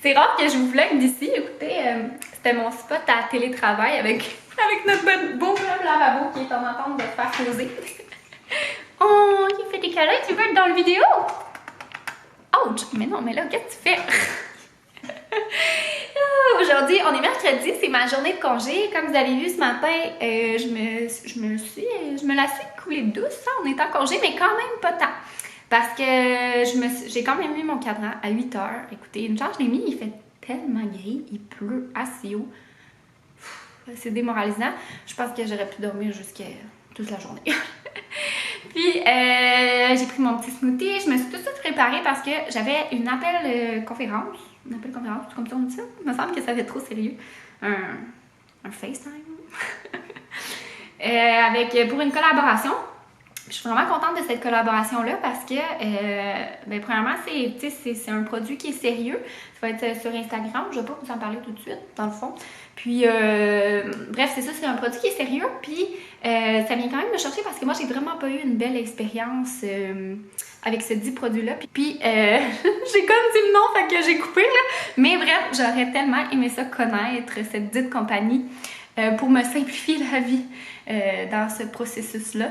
C'est rare que je vous vlog d'ici. Écoutez, c'était mon spot à télétravail avec notre beau lavabo qui est en attente de se faire poser. Oh, il fait des câlins, tu veux être dans la vidéo? Ouch! Mais non, mais là, qu'est-ce que tu fais? Aujourd'hui, on est mercredi, c'est ma journée de congé. Comme vous avez vu ce matin, je me la suis coulée douce, on est en congé, mais quand même pas tant. Parce que j'ai quand même mis mon cadran à 8 h. Écoutez, une chance, je l'ai mis, il fait tellement gris, il pleut assez haut. C'est démoralisant. Je pense que j'aurais pu dormir jusqu'à toute la journée. Puis, j'ai pris mon petit smoothie. Je me suis tout de suite préparée parce que j'avais une conférence. Une conférence, tout comme ça on dit ça. Il me semble que ça fait trop sérieux. Un FaceTime. Pour une collaboration. Je suis vraiment contente de cette collaboration-là parce que, premièrement, c'est un produit qui est sérieux. Ça va être sur Instagram. Je ne vais pas vous en parler tout de suite, dans le fond. Puis, bref, c'est ça, c'est un produit qui est sérieux. Puis, ça vient quand même me chercher parce que moi, j'ai vraiment pas eu une belle expérience avec ce dit produit-là. Puis, j'ai comme dit le nom, fait que j'ai coupé, là. Mais bref, j'aurais tellement aimé ça connaître cette dite compagnie pour me simplifier la vie dans ce processus-là.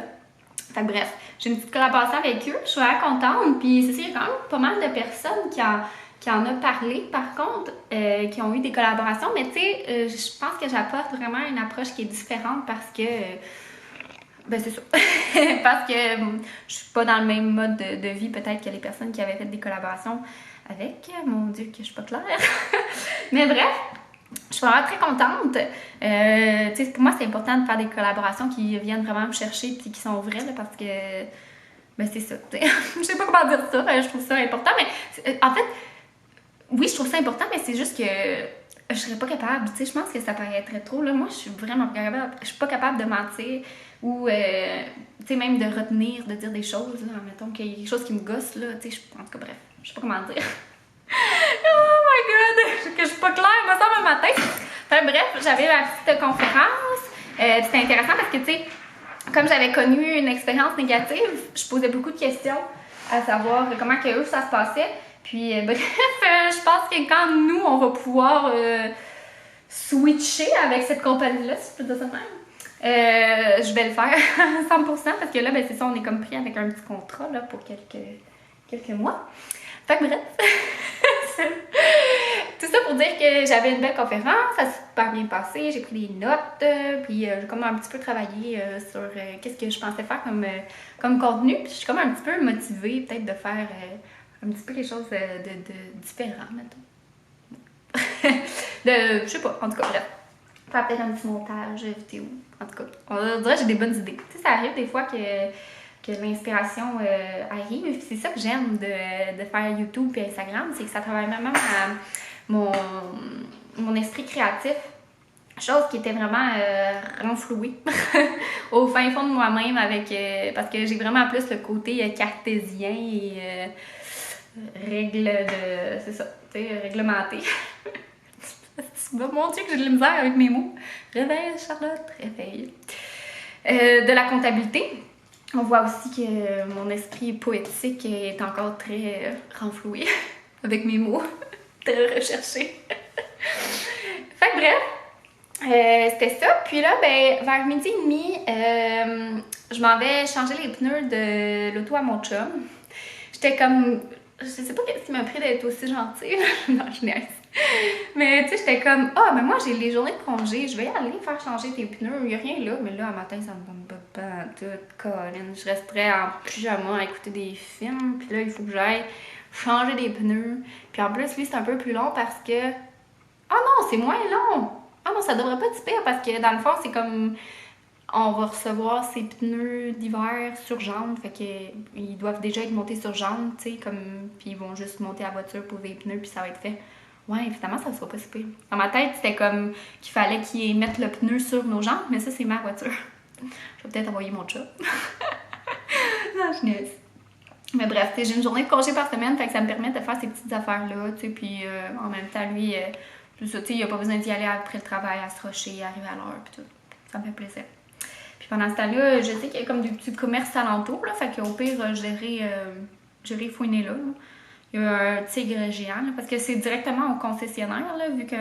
Fait que bref, j'ai une petite collaboration avec eux, je suis vraiment contente, puis c'est ça, il y a quand même pas mal de personnes qui en ont parlé, par contre, qui ont eu des collaborations, mais tu sais, je pense que j'apporte vraiment une approche qui est différente parce que, c'est ça, parce que je suis pas dans le même mode de vie peut-être que les personnes qui avaient fait des collaborations avec, mon Dieu que je suis pas claire, mais bref. Je suis vraiment très contente. Pour moi, c'est important de faire des collaborations qui viennent vraiment me chercher et qui sont vraies là, parce que c'est ça. Je sais pas comment dire ça. Je trouve ça important. Mais en fait, oui, je trouve ça important, mais c'est juste que je serais pas capable. Je pense que ça paraîtrait trop. Là. Moi, je suis vraiment pas capable. Je suis pas capable de mentir ou même de retenir, de dire des choses. Là, mettons qu'il y a quelque chose qui me gosse. Là, en tout cas, bref, je sais pas comment dire. Oh my god, que je suis pas claire, me semble un matin. Enfin, bref, j'avais ma petite conférence. C'était intéressant parce que, comme j'avais connu une expérience négative, je posais beaucoup de questions à savoir comment que eux ça se passait. Puis, bref, je pense que quand nous, on va pouvoir switcher avec cette compagnie-là, si je peux dire ça de même, je vais le faire à 100% parce que là, c'est ça, on est comme pris avec un petit contrat là, pour quelques mois. Fait que bref, tout ça pour dire que j'avais une belle conférence, ça s'est super bien passé, j'ai pris des notes, puis j'ai comme un petit peu travaillé sur qu'est-ce que je pensais faire comme contenu, puis je suis comme un petit peu motivée peut-être de faire un petit peu quelque chose de différent, mettons. Je sais pas, en tout cas, bref. Faire peut-être un petit montage vidéo, en tout cas. On dirait que j'ai des bonnes idées. Ça arrive des fois que l'inspiration arrive. Et c'est ça que j'aime de faire YouTube et Instagram, c'est que ça travaille vraiment à mon esprit créatif. Chose qui était vraiment renflouée au fin fond de moi-même parce que j'ai vraiment plus le côté cartésien et réglementé. Mon Dieu que j'ai de la misère avec mes mots. Réveille Charlotte, réveille. De la comptabilité. On voit aussi que mon esprit poétique est encore très renfloué avec mes mots, très recherchés. Fait que bref, c'était ça. Puis là, vers midi et demi, je m'en vais changer les pneus de l'auto à mon chum. J'étais comme, je sais pas qu'est-ce qui m'a pris d'être aussi gentille. Non, je niaise. Mais tu sais, j'étais comme, moi j'ai les journées de congé, je vais aller faire changer tes pneus, il n'y a rien là, mais là, un matin, ça me donne pas tout, Colin. Je resterais en pyjama à écouter des films, puis là, il faut que j'aille changer des pneus. Puis en plus, lui, c'est un peu plus long parce que, non, c'est moins long. Ah non, ça devrait pas être pire parce que dans le fond, c'est comme, on va recevoir ces pneus d'hiver sur jambes, fait qu'ils doivent déjà être montés sur jambes, tu sais, puis ils vont juste monter à la voiture, poser les pneus, puis ça va être fait. Ouais, évidemment, ça ne sera pas si pire. Dans ma tête, c'était comme qu'il fallait qu'ils mettent le pneu sur nos jambes, mais ça, c'est ma voiture. Je vais peut-être envoyer mon chat. Non, je niaise. Mais bref, j'ai une journée de congé par semaine, fait que ça me permet de faire ces petites affaires-là, tu sais, puis en même temps, lui, tout ça, tu sais, il n'a pas besoin d'y aller après le travail, à se rusher, arriver à l'heure, puis tout. Ça me fait plaisir. Puis pendant ce temps-là, je sais qu'il y a comme des petits commerces alentours, là, fait qu'au pire, j'irai fouiner là. il y a un tigre géant, là, parce que c'est directement au concessionnaire, là, vu que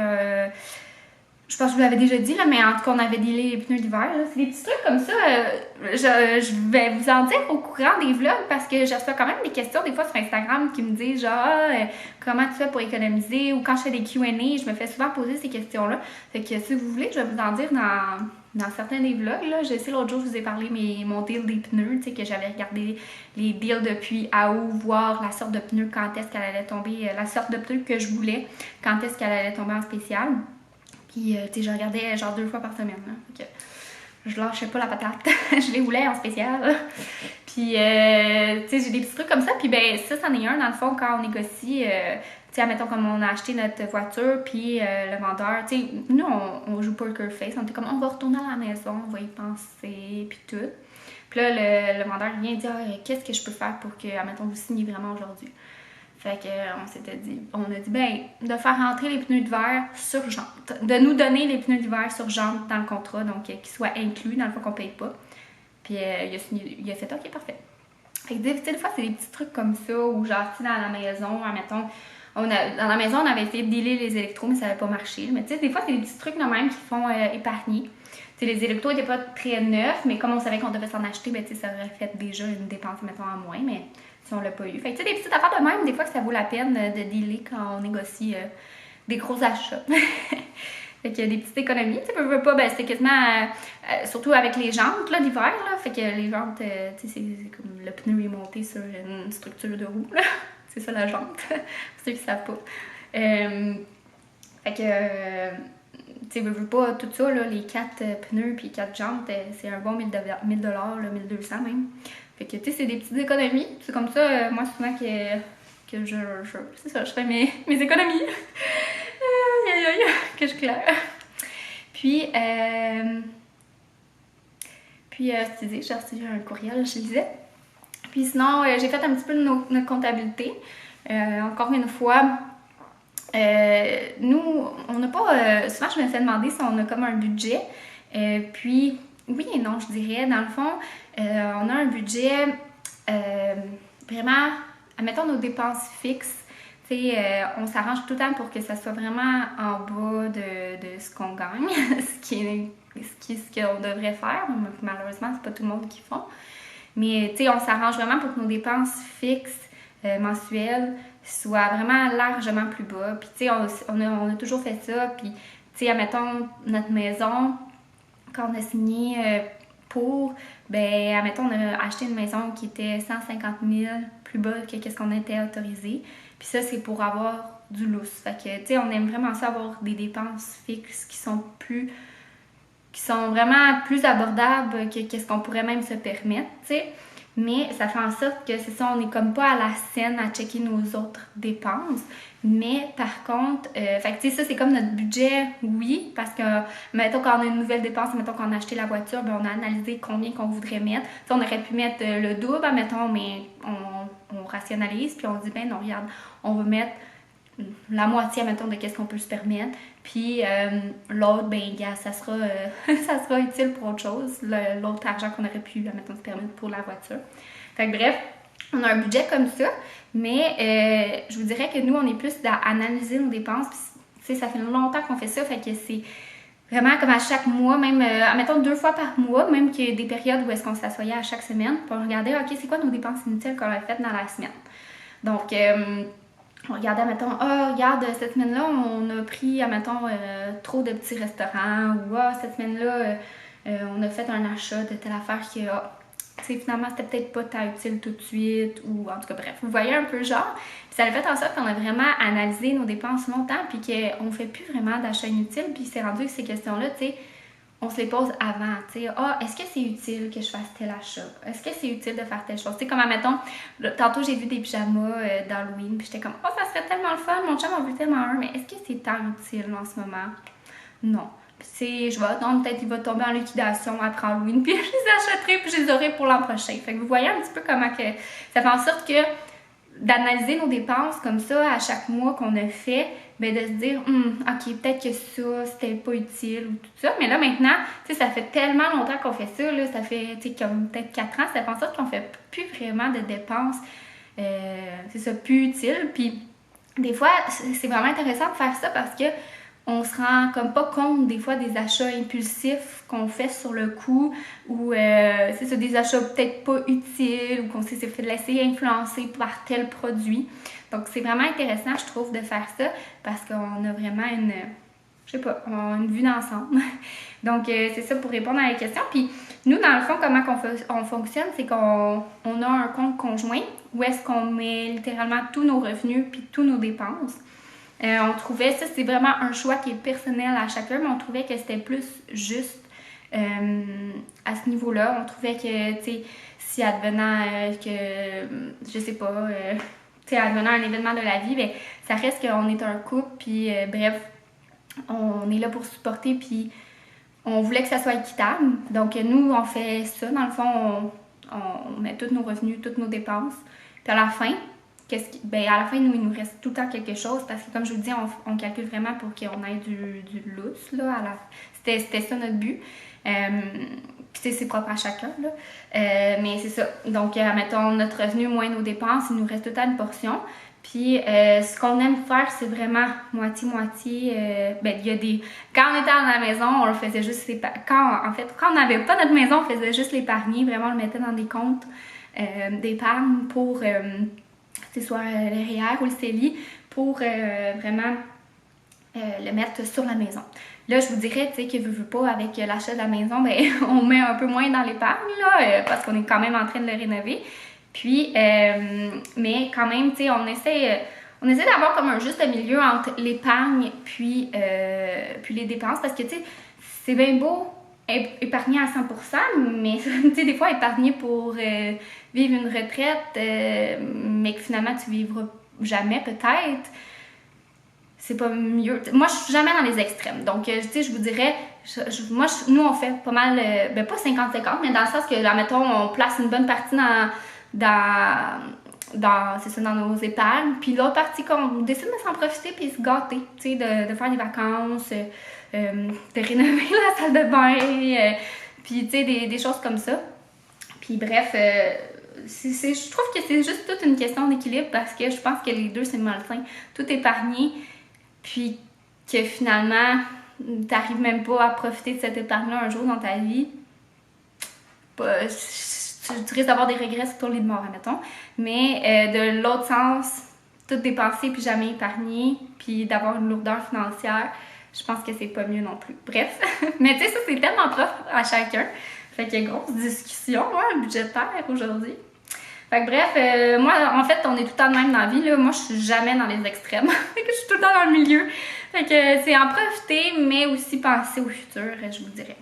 je pense que je vous l'avais déjà dit, là, mais en tout cas, on avait délai les pneus d'hiver. C'est des petits trucs comme ça. Je vais vous en dire au courant des vlogs parce que je reçois quand même des questions des fois sur Instagram qui me disent genre comment tu fais pour économiser, ou quand je fais des Q&A, je me fais souvent poser ces questions-là. Fait que si vous voulez, je vais vous en dire dans certains des vlogs. Là. Je sais, l'autre jour, je vous ai parlé mon deal des pneus, tu sais, que j'avais regardé les deals depuis à où, voir la sorte de pneu, quand est-ce qu'elle allait tomber, la sorte de pneu que je voulais, quand est-ce qu'elle allait tomber en spécial. Puis, tu sais, je regardais genre 2 fois par semaine. Là. Fait que je lâchais pas la patate. Je les voulais en spécial. Puis, tu sais, j'ai des petits trucs comme ça. Puis, ben, ça, c'en est un, dans le fond, quand on négocie. Tu sais, admettons, comme on a acheté notre voiture, puis le vendeur, tu sais, nous, on joue poker face. On était comme, on va retourner à la maison, on va y penser, puis tout. Puis là, le vendeur vient dire, qu'est-ce que je peux faire pour que, admettons, vous signez vraiment aujourd'hui? Fait que on a dit, ben, de faire rentrer les pneus d'hiver sur jante. De nous donner les pneus d'hiver sur jante dans le contrat, donc qu'ils soient inclus, dans le fond qu'on paye pas. Puis il a fait, ok, parfait. Fait que, tu sais, des fois, c'est des petits trucs comme ça, où genre, tu sais, dans la maison, admettons, dans la maison, on avait essayé de dealer les électros, mais ça n'avait pas marché. Mais tu sais, des fois, c'est des petits trucs de même qui font épargner. Tu sais, les électros n'étaient pas très neufs, mais comme on savait qu'on devait s'en acheter, ben, tu sais, ça aurait fait déjà une dépense, mettons, en moins, mais si on l'a pas eu. Fait que, tu sais, des petites affaires de même, des fois, que ça vaut la peine de dealer quand on négocie des gros achats. Fait qu'il y a des petites économies. Tu sais, pas, ben, c'est quasiment, surtout avec les jantes, là, d'hiver, là. Fait que les jantes, tu sais, c'est comme le pneu est monté sur une structure de roue, là. C'est ça, la jante. Pour ceux qui savent pas. Fait que, tu sais, veux pas, tout ça, là, les 4 pneus puis 4 jantes, c'est un bon 1000$, là, 1200 même. Fait que, tu sais, c'est des petites économies. C'est comme ça, moi, souvent que c'est ça, je fais mes économies. Que je claire. Puis, j'ai reçu un courriel, je lisais. Puis sinon, j'ai fait un petit peu de notre comptabilité. Encore une fois, nous, on n'a pas... souvent, je me fais demander si on a comme un budget. Puis, oui et non, je dirais. Dans le fond, on a un budget vraiment... Admettons nos dépenses fixes. On s'arrange tout le temps pour que ça soit vraiment en bas de ce qu'on gagne, ce qu'on devrait faire. Malheureusement, c'est pas tout le monde qui font. Mais on s'arrange vraiment pour que nos dépenses fixes mensuelles soient vraiment largement plus bas. Puis on a toujours fait ça. Puis admettons notre maison, quand on a signé ben admettons on a acheté une maison qui était 150 000 plus bas que ce qu'on était autorisé. Puis ça, c'est pour avoir du lousse. Fait que, tu sais, on aime vraiment ça avoir des dépenses fixes qui sont vraiment plus abordables que ce qu'on pourrait même se permettre, tu sais. Mais ça fait en sorte que c'est ça, on n'est comme pas à la scène à checker nos autres dépenses. Mais par contre, fait que tu sais, ça c'est comme notre budget, oui, parce que mettons quand on a une nouvelle dépense, mettons qu'on a acheté la voiture, ben on a analysé combien qu'on voudrait mettre. T'sais, on aurait pu mettre le double, mettons, mais on rationalise, puis on dit ben non, regarde, on va mettre la moitié, mettons, de qu'est-ce qu'on peut se permettre. Puis l'autre, ben gars, ça sera utile pour autre chose, l'autre argent qu'on aurait pu, mettons, se permettre pour la voiture. Fait que bref, on a un budget comme ça, mais je vous dirais que nous, on est plus à analyser nos dépenses. Puis, ça fait longtemps qu'on fait ça, fait que c'est vraiment comme à chaque mois, même, mettons 2 fois par mois, même qu'il y a des périodes où est-ce qu'on s'assoyait à chaque semaine pour regarder, OK, c'est quoi nos dépenses inutiles qu'on a faites dans la semaine. Donc, on regardait, mettons, regarde, cette semaine-là, on a pris, mettons, trop de petits restaurants, ou cette semaine-là, on a fait un achat de telle affaire qui a... finalement, c'était peut-être pas tant utile tout de suite, ou en tout cas, bref, vous voyez un peu le genre. Puis ça a fait en sorte qu'on a vraiment analysé nos dépenses longtemps, puis qu'on fait plus vraiment d'achats inutiles, puis c'est rendu que ces questions-là, tu sais, on se les pose avant, tu sais, est-ce que c'est utile que je fasse tel achat? Est-ce que c'est utile de faire telle chose? Tu sais, comme, admettons, tantôt j'ai vu des pyjamas d'Halloween, puis j'étais comme, ça serait tellement le fun, mon chum en veut tellement un, mais est-ce que c'est tant utile en ce moment? Non. Peut-être il va tomber en liquidation après Halloween, puis je les achèterai, puis je les aurai pour l'an prochain. Fait que vous voyez un petit peu comment que ça fait en sorte que d'analyser nos dépenses comme ça à chaque mois qu'on a fait, ben de se dire, ok, peut-être que ça, c'était pas utile ou tout ça. Mais là, maintenant, tu sais, ça fait tellement longtemps qu'on fait ça, là, ça fait, tu sais, comme peut-être 4 ans, ça fait en sorte qu'on fait plus vraiment de dépenses c'est ça, plus utile. Puis des fois, c'est vraiment intéressant de faire ça parce que on se rend comme pas compte des fois des achats impulsifs qu'on fait sur le coup ou c'est ça, des achats peut-être pas utiles ou qu'on s'est fait laisser influencer par tel produit. Donc c'est vraiment intéressant, je trouve, de faire ça parce qu'on a vraiment une vue d'ensemble. Donc c'est ça pour répondre à la question. Puis nous, dans le fond, comment on fonctionne, c'est qu'on a un compte conjoint où est-ce qu'on met littéralement tous nos revenus puis tous nos dépenses. On trouvait, ça c'est vraiment un choix qui est personnel à chacun, mais on trouvait que c'était plus juste à ce niveau-là. On trouvait que, tu sais, si advenant je sais pas, tu sais, advenant un événement de la vie, bien, ça reste qu'on est un couple, puis bref, on est là pour supporter, puis on voulait que ça soit équitable. Donc nous, on fait ça, dans le fond, on met tous nos revenus, toutes nos dépenses, puis à la fin, à la fin, il nous reste tout le temps quelque chose parce que, comme je vous dis, on calcule vraiment pour qu'on ait du lousse. C'était ça notre but. Puis c'est propre à chacun. Là. Mais c'est ça. Donc, mettons, notre revenu moins nos dépenses, il nous reste tout le temps une portion. Puis, ce qu'on aime faire, c'est vraiment moitié-moitié. Il y a des... Quand on était à la maison, on le faisait juste... Quand on n'avait pas notre maison, on faisait juste l'épargner. Vraiment, on le mettait dans des comptes d'épargne pour... c'est soit le REER ou le CELI pour vraiment le mettre sur la maison. Là, je vous dirais, tu sais, que veut pas, avec l'achat de la maison, ben, on met un peu moins dans l'épargne, là, parce qu'on est quand même en train de le rénover. Puis, mais quand même, tu sais, on essaie d'avoir comme un juste milieu entre l'épargne puis les dépenses, parce que, tu sais, c'est bien beau épargner à 100%, mais tu sais, des fois, épargner pour vivre une retraite, mais que finalement, tu vivras jamais, peut-être, c'est pas mieux. Moi, je suis jamais dans les extrêmes. Donc, tu sais, je vous dirais, nous, on fait pas mal, pas 50-50, mais dans le sens que, là, mettons, on place une bonne partie dans nos épargnes, puis l'autre partie qu'on décide de s'en profiter puis se gâter, tu sais, de faire des vacances, de rénover la salle de bain, puis tu sais, des choses comme ça. Puis bref, je trouve que c'est juste toute une question d'équilibre parce que je pense que les deux, c'est malsain. Tout épargner, puis que finalement, t'arrives même pas à profiter de cette épargne-là un jour dans ta vie. Tu risques d'avoir des regrets sur ton lit de mort, admettons. Mais de l'autre sens, tout dépenser puis jamais épargner, puis d'avoir une lourdeur financière, je pense que c'est pas mieux non plus. Bref, mais tu sais, ça c'est tellement propre à chacun. Fait qu'il y a une grosse discussion budgétaire aujourd'hui. Fait que bref, moi en fait, on est tout le temps de même dans la vie. Là. Moi, je suis jamais dans les extrêmes. Fait que je suis tout le temps dans le milieu. Fait que c'est en profiter, mais aussi penser au futur, je vous dirais.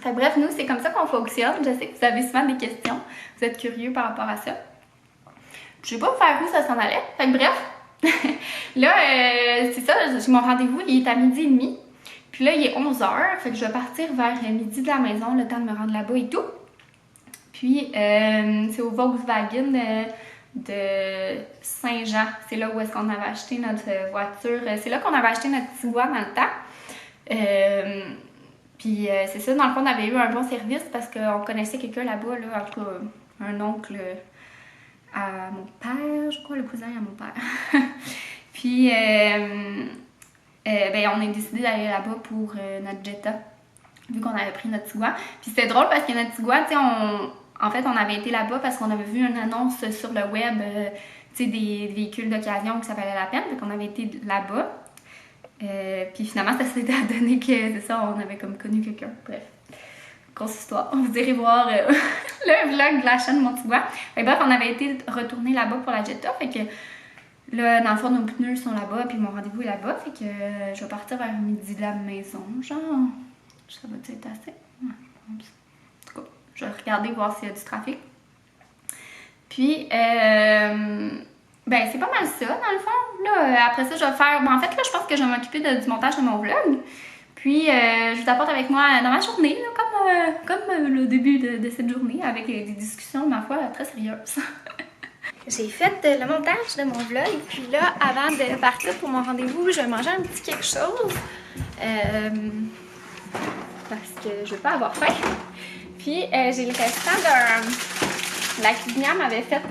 Fait que bref, nous, c'est comme ça qu'on fonctionne. Je sais que vous avez souvent des questions. Vous êtes curieux par rapport à ça. Je sais pas faire où ça s'en allait. Fait que bref, là, c'est ça, j'ai mon rendez-vous, il est à 12h30. Puis là, il est 11h. Fait que je vais partir vers midi de la maison, le temps de me rendre là-bas et tout. Puis, c'est au Volkswagen de Saint-Jean. C'est là où est-ce qu'on avait acheté notre voiture. C'est là qu'on avait acheté notre Tiguan dans le temps. Puis c'est ça, dans le fond, on avait eu un bon service parce qu'on connaissait quelqu'un là-bas, là, en tout cas, un oncle à mon père, je crois, le cousin à mon père. Puis, on a décidé d'aller là-bas pour notre Jetta, vu qu'on avait pris notre Tiguan. Puis c'était drôle parce que notre Tiguan, tu sais, en fait, on avait été là-bas parce qu'on avait vu une annonce sur le web, tu sais, des véhicules d'occasion que ça valait la peine, donc on avait été là-bas. Puis finalement, ça s'était donné que, c'est ça, on avait comme connu quelqu'un. Bref, grosse histoire. Vous irez voir le vlog de la chaîne Mon Tiguan. Bref, on avait été retourner là-bas pour la Jetta. Fait que là, dans le fond, nos pneus sont là-bas, puis mon rendez-vous est là-bas. Fait que je vais partir vers midi de la maison. Genre, ça va être assez? Ouais, en tout cas, je vais regarder, voir s'il y a du trafic. Puis, c'est pas mal ça, dans le fond. Là, après ça, je vais faire... en fait, là, je pense que je vais m'occuper du montage de mon vlog. Puis, je vous apporte avec moi dans ma journée, là, comme le début de cette journée, avec des discussions, ma foi, très sérieuses. J'ai fait le montage de mon vlog. Puis là, avant de partir pour mon rendez-vous, je vais manger un petit quelque chose. Parce que je veux pas avoir faim. Puis, j'ai le restant d'un... La cuisinière m'avait fait...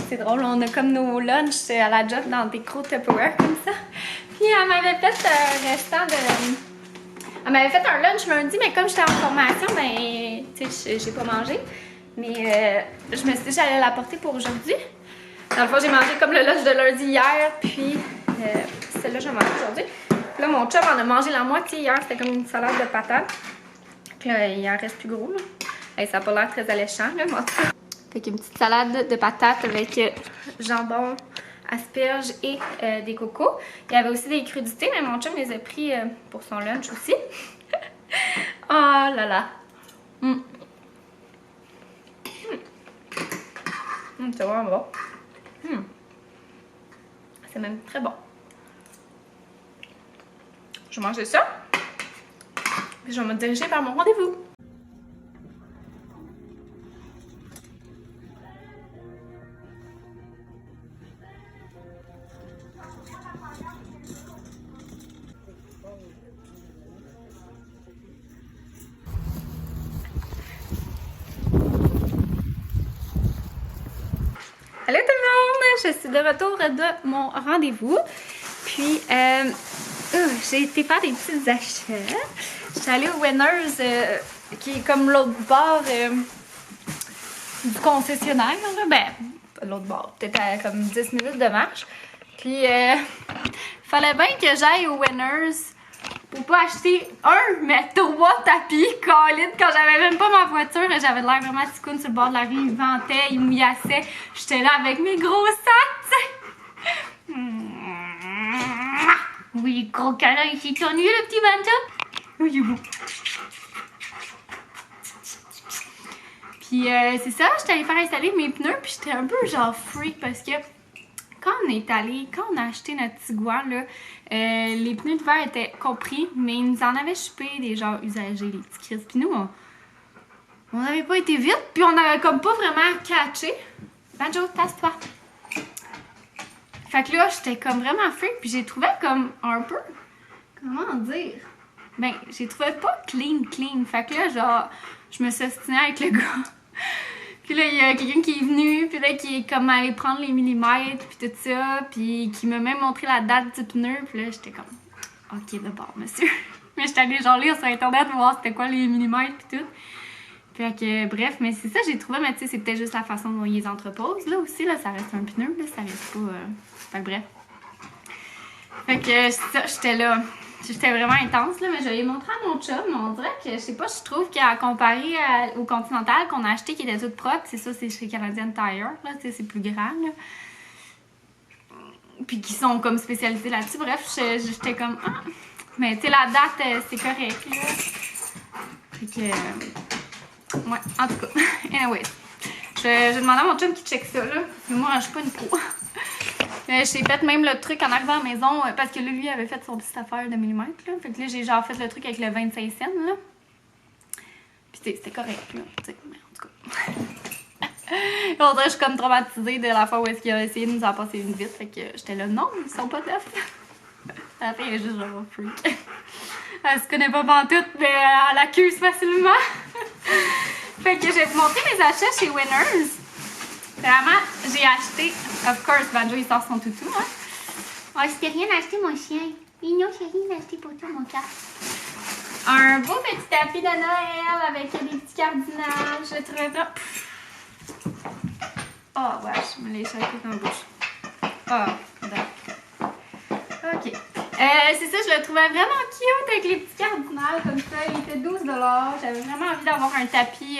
c'est drôle, on a comme nos lunchs à la job dans des gros Tupperware comme ça. Puis elle m'avait fait un restant de... Elle m'avait fait un lunch lundi, mais comme j'étais en formation, ben, tu sais, j'ai pas mangé. Mais je me suis dit que j'allais l'apporter pour aujourd'hui. Dans le fond, j'ai mangé comme le lunch de lundi hier, puis celle-là, je vais manger aujourd'hui. Là, mon chum en a mangé la moitié hier, c'était comme une salade de patates. Puis là, il en reste plus gros, là. Hey, ça n'a pas l'air très alléchant, là, moi. Fait qu'une petite salade de patates avec jambon, asperges et des cocos. Il y avait aussi des crudités, mais mon chum les a pris pour son lunch aussi. Oh là là! C'est vraiment bon. C'est même très bon. Je vais manger ça. Puis je vais me diriger vers mon rendez-vous. Allô tout le monde! Je suis de retour de mon rendez-vous. Puis, j'ai été faire des petits achats. Je suis allée au Winners, qui est comme l'autre bord du concessionnaire. Là. Ben, pas l'autre bord, peut-être à comme 10 minutes de marche. Puis, fallait bien que j'aille au Winners pour pas acheter mais 3 tapis Colin quand j'avais même pas ma voiture et j'avais l'air vraiment ticoune sur le bord de la rue, il ventait, il mouillassait. J'étais là avec mes gros sacs. Oui, gros câlin ici, t'es ennuyé le petit banjo? Oui, il est beau. Puis c'est ça, j'étais allée faire installer mes pneus puis j'étais un peu genre freak parce que quand on a acheté notre Tiguan, là, les pneus d'hiver étaient compris, mais ils nous en avaient chopé des genres usagés, les petits Chris. Puis nous, on n'avait pas été vite, puis on avait comme pas vraiment catché. Banjo, tasse-toi. Fait que là, j'étais comme vraiment freak, puis j'ai trouvé comme un peu, comment dire? Ben, j'ai trouvé pas clean. Fait que là, genre, je me suis ostinée avec le gars. Puis là, il y a quelqu'un qui est venu, puis là, qui est comme allé prendre les millimètres, puis tout ça, puis qui m'a même montré la date du pneu, puis là, j'étais comme, ok, d'abord, monsieur. Mais j'étais allée genre lire sur Internet pour voir c'était quoi les millimètres, puis tout. Fait que, bref, mais c'est ça, j'ai trouvé, mais tu sais, c'est peut-être juste la façon dont ils les entreposent, là aussi, là, ça reste un pneu, là, ça reste pas... Fait que bref. Fait que, ça, j'étais là. J'étais vraiment intense, là, mais je l'ai montré à mon chum. On dirait que, je sais pas, je trouve qu'à comparer au Continental qu'on a acheté, qui était toute propre, c'est ça, c'est chez Canadian Tire, là, tu sais, c'est plus grand, là. Puis qui sont comme spécialisés là-dessus. Bref, j'étais comme, ah. Mais tu sais, la date, c'est correct, là. Fait que, ouais, en tout cas. Anyways. J'ai demandé à mon chum qui check ça, là. Mais moi, je suis pas une pro. J'ai fait même le truc en arrivant à la maison parce que là, lui avait fait son petite affaire de millimètres. Là. Fait que là, j'ai genre fait le truc avec le 25 cents. Là. Puis c'était correct. Là, mais en tout cas. On dirait que je suis comme traumatisée de la fois où est-ce qu'il a essayé de nous en passer une vite. Fait que j'étais là, non, ils sont pas neufs. La fille est juste genre freak. Elle se connaît pas pantoute, mais elle l'accuse facilement. Fait que j'ai montré mes achats chez Winners. Vraiment, j'ai acheté, of course, Banjo il sort son toutou, hein. Oh, je t'ai rien acheté, mon chien. Mignon, j'ai rien acheté pour toi, mon chat. Un beau petit tapis de Noël avec des petits cardinals. Je trouvais ça. Oh, ouais, je me l'ai échappé dans la bouche. Oh, d'accord. Ok. C'est ça, je le trouvais vraiment cute avec les petits cardinals comme ça. Il était 12 $. J'avais vraiment envie d'avoir un tapis.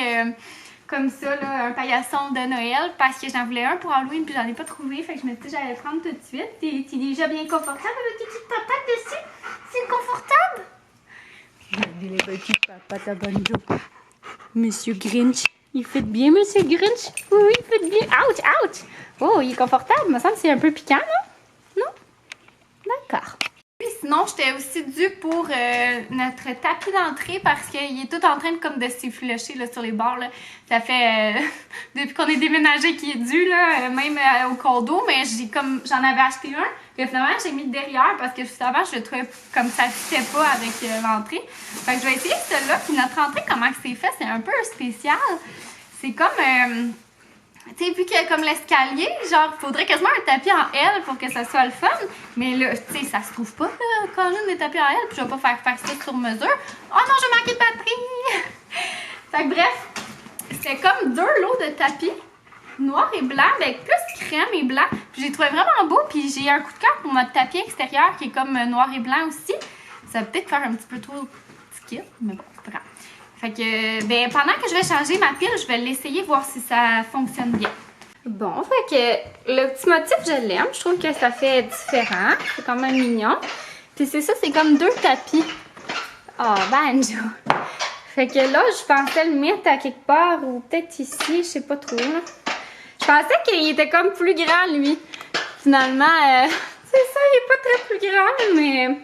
Comme ça, là, un paillasson de Noël, parce que j'en voulais un pour Halloween, puis j'en ai pas trouvé, fait que je me suis dit que j'allais le prendre tout de suite. T'es déjà bien confortable avec tes petites papates dessus? C'est confortable? Regardez les petites papates à Banjo. Monsieur Grinch, il fait bien, Monsieur Grinch? Oui, il fait bien. Ouch, ouch! Oh, il est confortable, il me semble que c'est un peu piquant, non? Non? D'accord. Puis sinon, j'étais aussi due pour notre tapis d'entrée parce qu'il est tout en train de s'effleucher sur les bords. Là. Ça fait depuis qu'on est déménagé qu'il est dû, là, même au condo, mais j'en avais acheté un. Puis finalement, j'ai mis derrière parce que justement, je le trouvais comme ça ne fitait pas avec l'entrée. Fait que je vais essayer celui-là. Puis notre entrée, comment c'est fait, c'est un peu spécial. C'est comme tu sais, vu que comme l'escalier, genre, faudrait quasiment un tapis en L pour que ça soit le fun. Mais là, tu sais, ça se trouve pas, là, quand j'ai des tapis en L, puis je vais pas faire ça sur mesure. Oh non, j'ai manqué de batterie! Fait que bref, c'était comme 2 lots de tapis, noir et blanc, avec plus crème et blanc. Puis j'ai trouvé vraiment beau, puis j'ai un coup de cœur pour notre tapis extérieur qui est comme noir et blanc aussi. Ça va peut-être faire un petit peu trop petit kit, mais bon, c'est pas grave. Fait que, ben, pendant que je vais changer ma pile, je vais l'essayer, voir si ça fonctionne bien. Bon, fait que le petit motif, je l'aime. Je trouve que ça fait différent. C'est quand même mignon. Puis c'est ça, c'est comme 2 tapis. Oh, banjo! Fait que là, je pensais le mettre à quelque part ou peut-être ici, je sais pas trop. Là. Je pensais qu'il était comme plus grand, lui. Finalement, c'est ça, il est pas très plus grand, mais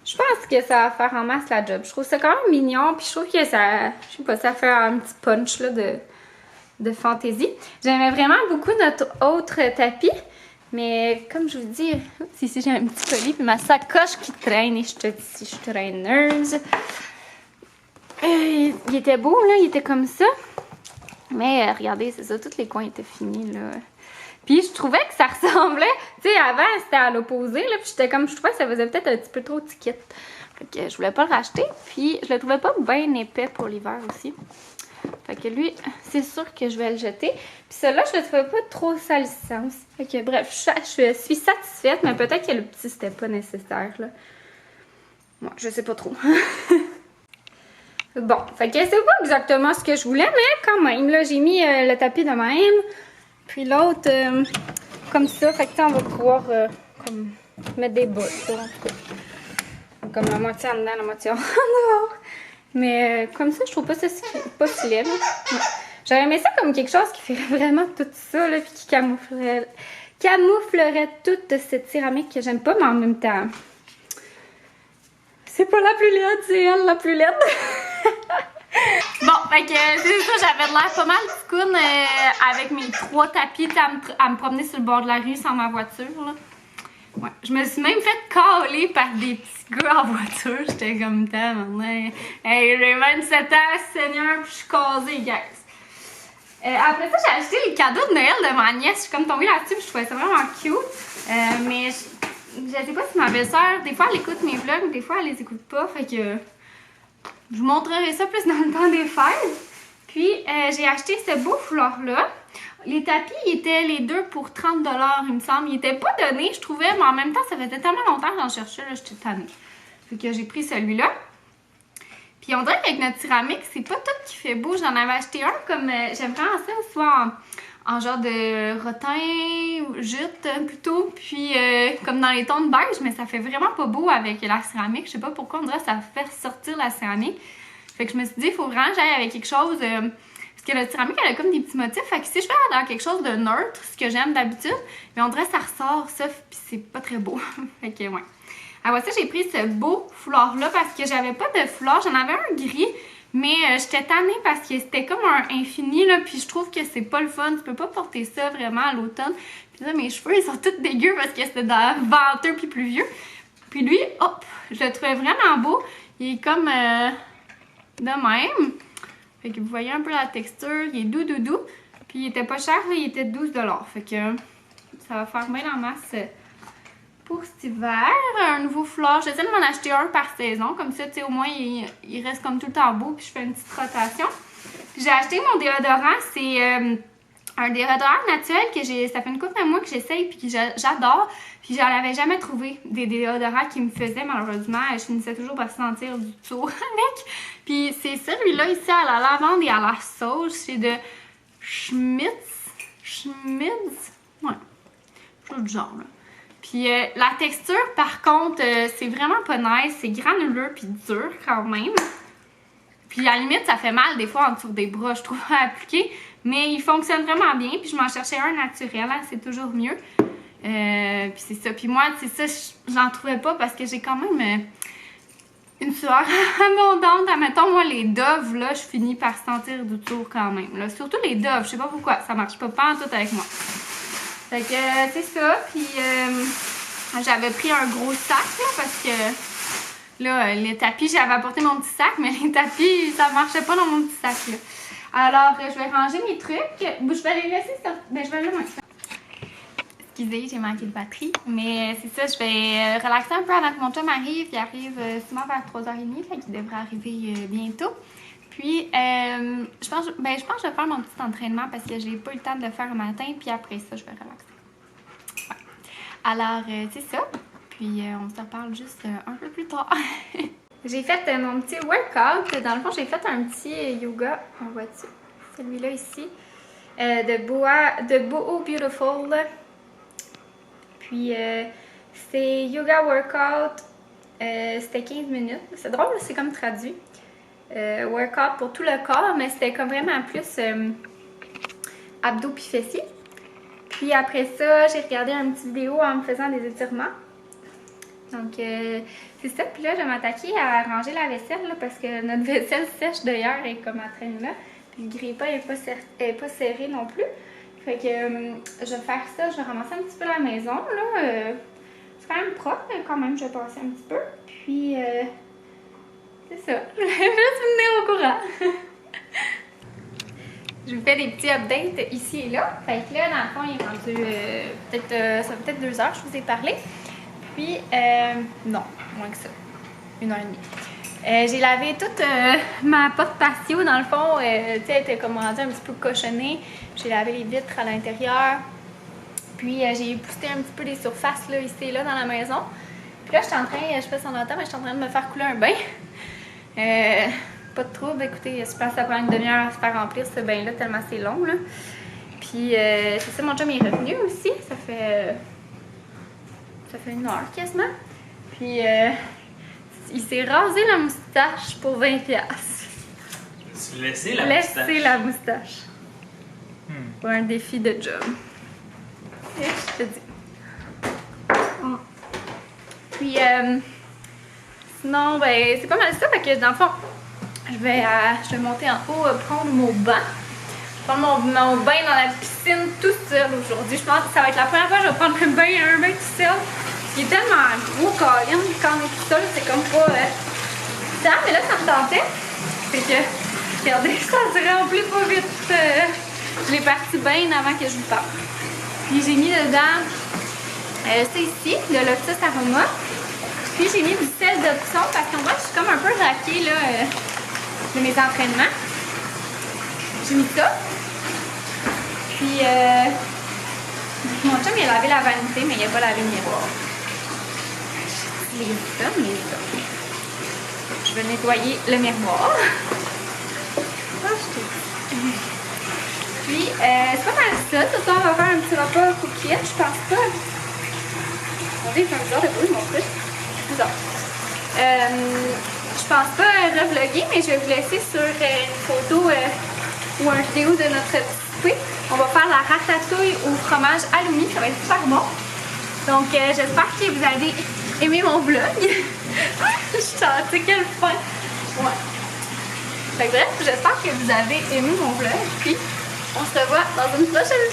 je pense que ça va faire en masse la job. Je trouve ça quand même mignon, puis je trouve que ça, je sais pas, ça fait un petit punch là, de fantaisie. J'aimais vraiment beaucoup notre autre tapis, mais comme je vous dis, ici j'ai un petit colis, puis ma sacoche qui traîne, et je te dis, je suis traîneuse. Il était beau, là, il était comme ça. Mais regardez, c'est ça, tous les coins étaient finis, là. Puis je trouvais que ça ressemblait, tu sais, avant c'était à l'opposé, là, puis j'étais comme, je trouvais que ça faisait peut-être un petit peu trop ticket. Fait que je voulais pas le racheter, puis je le trouvais pas bien épais pour l'hiver aussi. Fait que lui, c'est sûr que je vais le jeter. Puis celui-là, je le trouvais pas trop salissant aussi. Fait que bref, je suis satisfaite, mais peut-être que le petit, c'était pas nécessaire, là. Moi, je sais pas trop. Bon, fait que c'est pas exactement ce que je voulais, mais quand même, là, j'ai mis le tapis de même. Puis l'autre, comme ça, fait que on va pouvoir comme, mettre des bouts, en tout cas. Comme la moitié en dedans, la moitié en dehors. Mais comme ça, je trouve pas ça pas si laid, là. J'aurais aimé ça comme quelque chose qui ferait vraiment tout ça, là, puis qui camouflerait toute cette céramique que j'aime pas, mais en même temps, c'est pas la plus laide, c'est elle la plus laide. Bon, fait que c'est ça, j'avais l'air pas mal ticoune avec mes 3 tapis à me promener sur le bord de la rue sans ma voiture, là. Ouais, je me suis même fait caler par des petits gars en voiture. J'étais comme ça, maintenant. Hey, j'ai 27 ans, Seigneur, puis je suis casée, guys. Après ça, j'ai acheté les cadeaux de Noël de ma nièce. Je suis comme tombée là-dessus, puis je trouvais ça vraiment cute. Mais je sais pas si ma belle-sœur, des fois, elle écoute mes vlogs, des fois, elle les écoute pas. Fait que je vous montrerai ça plus dans le temps des fêtes. Puis, j'ai acheté ce beau foulard-là. Les tapis étaient les 2 pour 30 $, il me semble. Ils étaient pas donnés, je trouvais, mais en même temps, ça faisait tellement longtemps que j'en cherchais, là, j'étais tannée. Fait que j'ai pris celui-là. Puis on dirait qu'avec notre céramique, c'est pas tout qui fait beau. J'en avais acheté un comme, j'aime vraiment ça, soit en genre de rotin, jute plutôt, puis comme dans les tons de beige, mais ça fait vraiment pas beau avec la céramique. Je sais pas pourquoi, on dirait que ça fait sortir la céramique. Fait que je me suis dit, il faut vraiment que j'aille avec quelque chose... parce que la céramique, elle a comme des petits motifs. Fait que si je fais dans quelque chose de neutre, ce que j'aime d'habitude, mais on dirait que ça ressort, ça, puis c'est pas très beau. Fait que, ouais. Alors, ça, j'ai pris ce beau foulard-là parce que j'avais pas de foulard. J'en avais un gris, mais j'étais tannée parce que c'était comme un infini, là. Puis je trouve que c'est pas le fun. Tu peux pas porter ça vraiment à l'automne. Puis là, mes cheveux, ils sont tous dégueux parce que c'était venteux puis pluvieux. Puis lui, hop, je le trouvais vraiment beau. Il est comme de même. Fait que vous voyez un peu la texture, il est doux. Puis il était pas cher, là, il était 12 $. Fait que ça va faire bien en masse pour cet hiver. Un nouveau foulard, j'essaie de m'en acheter un par saison. Comme ça, tu sais, au moins, il reste comme tout le temps beau. Puis je fais une petite rotation. Puis j'ai acheté mon déodorant. C'est un déodorant naturel que ça fait une couple de mois que j'essaye puis que j'adore. Puis j'en avais jamais trouvé des déodorants qui me faisaient, malheureusement. Je finissais toujours par sentir du tour avec. Puis c'est celui-là ici à la lavande et à la sauge. C'est de Schmitz. Ouais. Tout du genre, là. Puis la texture, par contre, c'est vraiment pas nice. C'est granuleux puis dur quand même. Puis à la limite, ça fait mal des fois en dessous des bras, je trouve, à appliquer. Mais il fonctionne vraiment bien. Puis je m'en cherchais un naturel, hein, c'est toujours mieux. Puis c'est ça. Puis moi, c'est ça, j'en trouvais pas parce que j'ai quand même une sueur abondante. Admettons, moi, les Dove, là, je finis par sentir du tour quand même. Là. Surtout les Dove, je sais pas pourquoi, ça marche pas en tout avec moi. Fait que c'est ça. Puis j'avais pris un gros sac, là, parce que là, les tapis, j'avais apporté mon petit sac, mais les tapis, ça marchait pas dans mon petit sac, là. Alors, je vais ranger mes trucs. Je vais les laisser sortir. Ben, je vais aller Excusez, j'ai manqué de batterie. Mais c'est ça, je vais relaxer un peu avant que mon chum arrive. Il arrive souvent vers 3h30, fait qu'il devrait arriver bientôt. Puis, je pense que je vais faire mon petit entraînement parce que j'ai pas eu le temps de le faire le matin. Puis après ça, je vais relaxer. Ouais. Alors, c'est ça. Puis, on se reparle juste un peu plus tard. J'ai fait mon petit workout. Dans le fond, j'ai fait un petit yoga. On voit-tu? Celui-là ici. De Boho Beautiful. Puis, c'est yoga workout. C'était 15 minutes. C'est drôle, c'est comme traduit. Workout pour tout le corps, mais c'était comme vraiment plus abdos puis fessiers. Puis après ça, j'ai regardé une petite vidéo en me faisant des étirements. Donc, c'est ça. Puis là, je vais m'attaquer à ranger la vaisselle là, parce que notre vaisselle sèche d'ailleurs est comme à traîner là. Puis le grille-pain n'est pas serré non plus. Fait que je vais faire ça. Je vais ramasser un petit peu la maison. Là, c'est quand même propre, mais quand même, je vais passer un petit peu. Puis, c'est ça. Je vais juste vous tenir au courant. Je vous fais des petits updates ici et là. Fait que là, dans le fond, il est rendu ça fait peut-être 2 heures que je vous ai parlé. Puis, non, moins que ça. 1h30. J'ai lavé toute ma porte patio, dans le fond. Tu sais, elle était comme rendue un petit peu cochonnée. J'ai lavé les vitres à l'intérieur. Puis, j'ai boosté un petit peu les surfaces là, ici et là dans la maison. Puis là, je sais pas si on entend, mais je suis en train de me faire couler un bain. Pas de trouble, écoutez, je pense que ça prend une demi-heure à se faire remplir ce bain-là, tellement c'est long, là. Puis, c'est ça, mon chum est revenu aussi. Ça fait 1 heure quasiment. Puis, il s'est rasé la moustache pour 20$. Tu laissé la moustache? Laisser la moustache. Pour un défi de job. Et je te dis. Puis, sinon, ben, c'est pas mal ça. Fait que dans le fond, je vais monter en haut, prendre mon bain. Prendre mon bain dans la piscine tout seul aujourd'hui. Je pense que ça va être la première fois que je vais prendre un bain tout seul. Il est tellement gros, Colin, quand on est tout seul, c'est comme pas... Ça, mais là, ça me tentait. Fait que, regardez, ça se remplit pas vite. Je l'ai parti bien avant que je vous parle. Puis j'ai mis dedans, c'est ici, le Lotus Aroma. Puis j'ai mis du sel d'option parce qu'en vrai, je suis comme un peu raquée là, de mes entraînements. J'ai mis ça. Puis, mon chum, il a lavé la vanité, mais il n'a pas lavé le miroir. Les hommes. Je vais nettoyer le miroir. Puis, c'est pas mal ça. Ce soir, on va faire un petit repas coquillette. Je pense pas. Attendez, il fait un bizarre de bruit, mon truc. Bizarre. Je pense pas revlogger, mais je vais vous laisser sur une photo ou une vidéo de notre petit souper. On va faire la ratatouille au fromage halloumi. Ça va être super bon. Donc, j'espère que vous avez aimé mon vlog. Je chantais, quel fun! Ouais. Fait que bref, j'espère que vous avez aimé mon vlog. Puis, on se revoit dans une prochaine